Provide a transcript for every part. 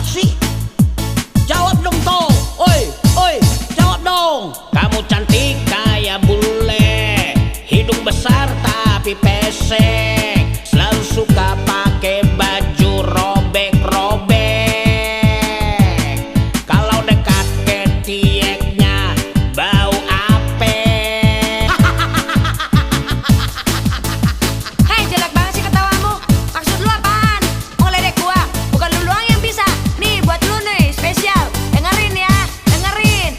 sih? Jawab dong toh. Oi, jawab dong. Kamu cantik kayak bule, hidung besar tapi pesek, selalu suka pakai baju robek-robek. Kalau dekat ke tieknya bau ape. Hei, jelek banget sih ketawamu. Maksud lu apaan? Mau ledek gua? Bukan lu doang yang bisa. Nih buat lu nih, spesial. Dengerin ya, dengerin.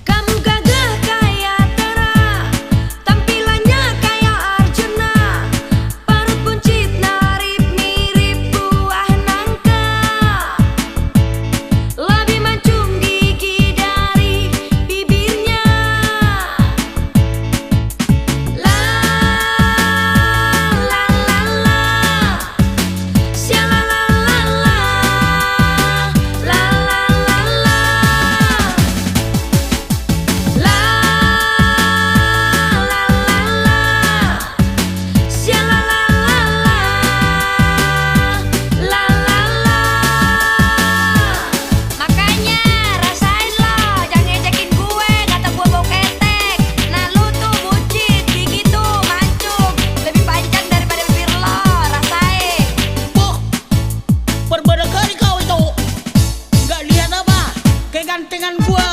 Kamu gagah kayak Tera, tampilannya kayak Arjuna, parut buncit narip mirip buah nangka, lebih mancung gigi dari bibirnya. La la la la, sya la la la la, la la la la, la la la la, sya la la la la, la la la. Makanya rasain lo, jangan ngecekin gue, kata gue bau ketek. Nah lu tuh buncit, gigi tuh mancung, lebih panjang daripada bibir lo, rasain. Wah, berbeda kali kau itu. Gak lihat apa? Kegantengan gua